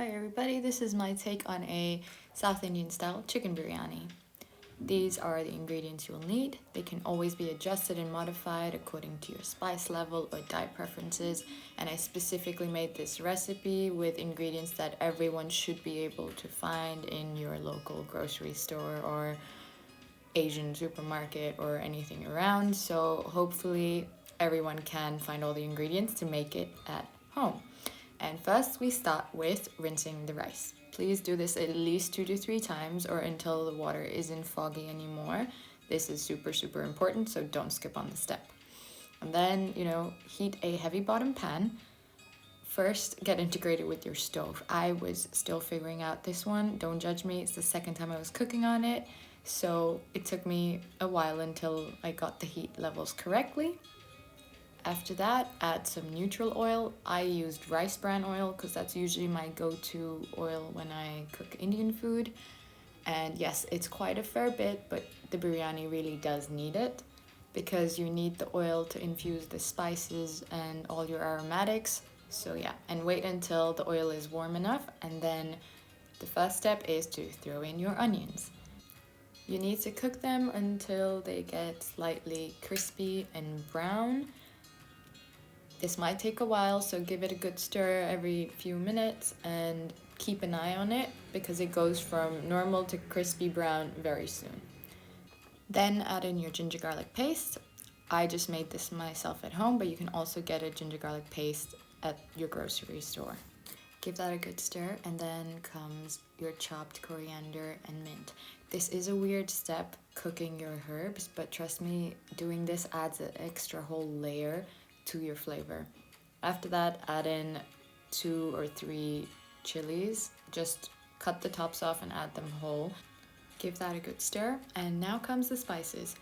Hi everybody, this is my take on a South Indian style chicken biryani. These are the ingredients you'll need. They can always be adjusted and modified according to your spice level or diet preferences, and I specifically made this recipe with ingredients that everyone should be able to find in your local grocery store or Asian supermarket or anything around, so hopefully everyone can find all the ingredients to make it at home. And first we start with rinsing the rice. Please do this at least 2 to 3 times or until the water isn't foggy anymore. This is super important, so don't skip on the step. And then, heat a heavy bottom pan. First, get integrated with your stove. I was still figuring out this one. Don't judge me. It's the second time I was cooking on it. So it took me a while until I got the heat levels correctly. After that, add some neutral oil. I used rice bran oil because that's usually my go-to oil when I cook Indian food. And yes, it's quite a fair bit, but the biryani really does need it because you need the oil to infuse the spices and all your aromatics. So yeah, and wait until the oil is warm enough, and then the first step is to throw in your onions. You need to cook them until they get slightly crispy and brown. This might take a while, so give it a good stir every few minutes and keep an eye on it because it goes from normal to crispy brown very soon. Then add in your ginger garlic paste. I just made this myself at home, but you can also get a ginger garlic paste at your grocery store. Give that a good stir, and then comes your chopped coriander and mint. This is a weird step, cooking your herbs, but trust me, doing this adds an extra whole layer to your flavor. After that, add in 2 or 3 chillies. Just cut the tops off and add them whole. Give that a good stir, and now comes the spices.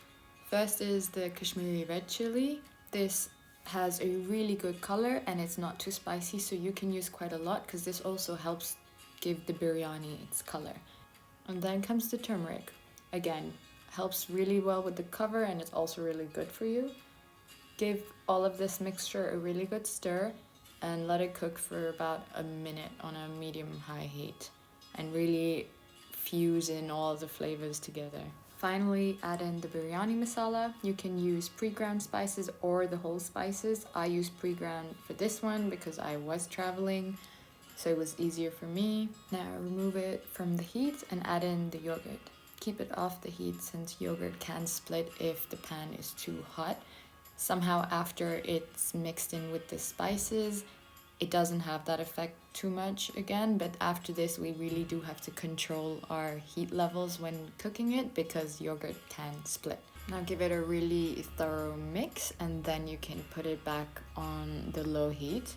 First is the Kashmiri red chili. This has a really good color and it's not too spicy, so you can use quite a lot because this also helps give the biryani its color. And then comes the turmeric. Again, helps really well with the cover and it's also really good for you. Give all of this mixture a really good stir and let it cook for about a minute on a medium-high heat and really fuse in all the flavors together. Finally, add in the biryani masala. You can use pre-ground spices or the whole spices. I use pre-ground for this one because I was traveling, so it was easier for me. Now remove it from the heat and add in the yogurt. Keep it off the heat since yogurt can split if the pan is too hot. Somehow after it's mixed in with the spices, it doesn't have that effect too much again, but after this we really do have to control our heat levels when cooking it because yogurt can split. Now give it a really thorough mix and then you can put it back on the low heat.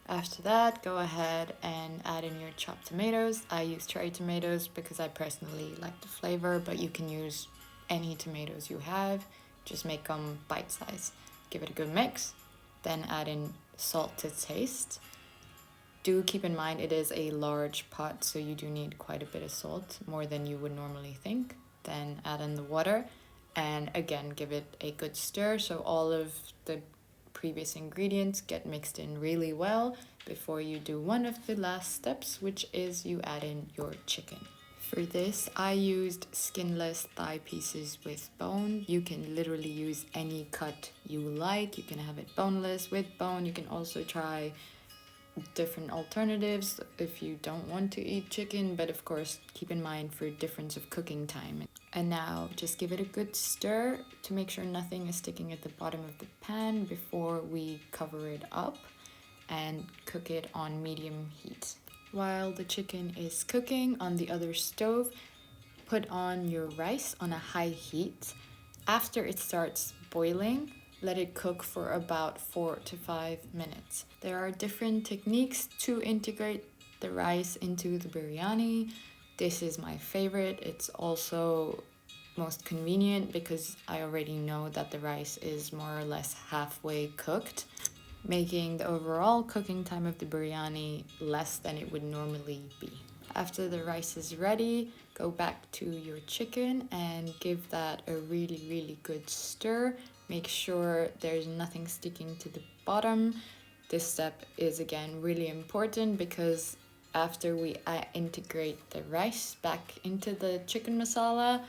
After that, go ahead and add in your chopped tomatoes. I use cherry tomatoes because I personally like the flavor, but you can use any tomatoes you have. Just make them bite size. Give it a good mix, then add in salt to taste. Do keep in mind it is a large pot, so you do need quite a bit of salt, more than you would normally think. Then add in the water and again give it a good stir so all of the previous ingredients get mixed in really well before you do one of the last steps, which is you add in your chicken. For this, I used skinless thigh pieces with bone. You can literally use any cut you like. You can have it boneless, with bone. You can also try different alternatives if you don't want to eat chicken, but of course keep in mind for difference of cooking time. And now just give it a good stir to make sure nothing is sticking at the bottom of the pan before we cover it up and cook it on medium heat. While the chicken is cooking on the other stove, put on your rice on a high heat. After it starts boiling, let it cook for about 4 to 5 minutes. There are different techniques to integrate the rice into the biryani. This is my favorite. It's also most convenient because I already know that the rice is more or less halfway cooked, making the overall cooking time of the biryani less than it would normally be. After the rice is ready, go back to your chicken and give that a really good stir. Make sure there's nothing sticking to the bottom. This step is again really important because after we integrate the rice back into the chicken masala,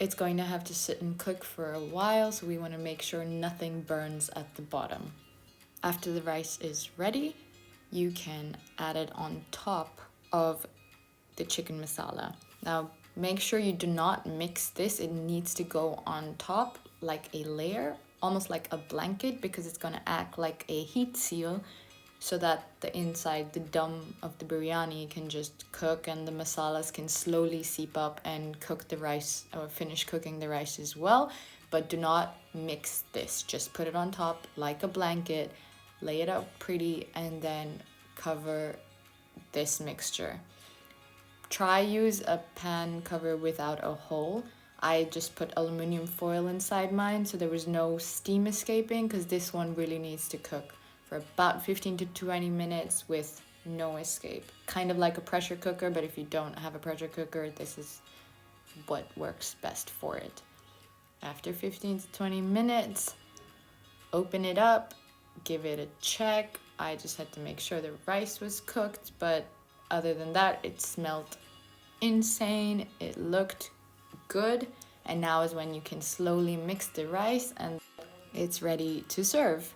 it's going to have to sit and cook for a while, so we want to make sure nothing burns at the bottom. After the rice is ready, you can add it on top of the chicken masala. Now, make sure you do not mix this. It needs to go on top like a layer, almost like a blanket, because it's going to act like a heat seal so that the inside, the dum of the biryani can just cook and the masalas can slowly seep up and cook the rice or finish cooking the rice as well. But do not mix this. Just put it on top like a blanket, lay it out pretty, and then cover this mixture. Try use a pan cover without a hole. I just put aluminum foil inside mine so there was no steam escaping, because this one really needs to cook for about 15 to 20 minutes with no escape. Kind of like a pressure cooker, but if you don't have a pressure cooker, this is what works best for it. After 15 to 20 minutes, open it up, give it a check. I just had to make sure the rice was cooked, but other than that, it smelled insane. It looked good. And now is when you can slowly mix the rice and it's ready to serve.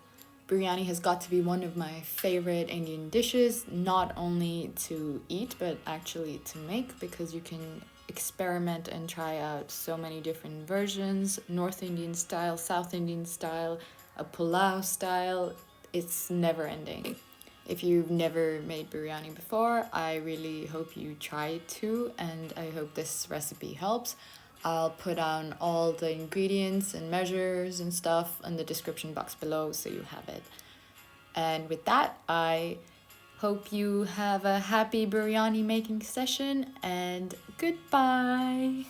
Biryani has got to be one of my favorite Indian dishes, not only to eat, but actually to make, because you can experiment and try out so many different versions, North Indian style, South Indian style, a pulao style. It's never ending. If you've never made biryani before, I really hope you try it too, and I hope this recipe helps. I'll put down all the ingredients and measures and stuff in the description box below so you have it. And with that, I hope you have a happy biryani making session, and goodbye!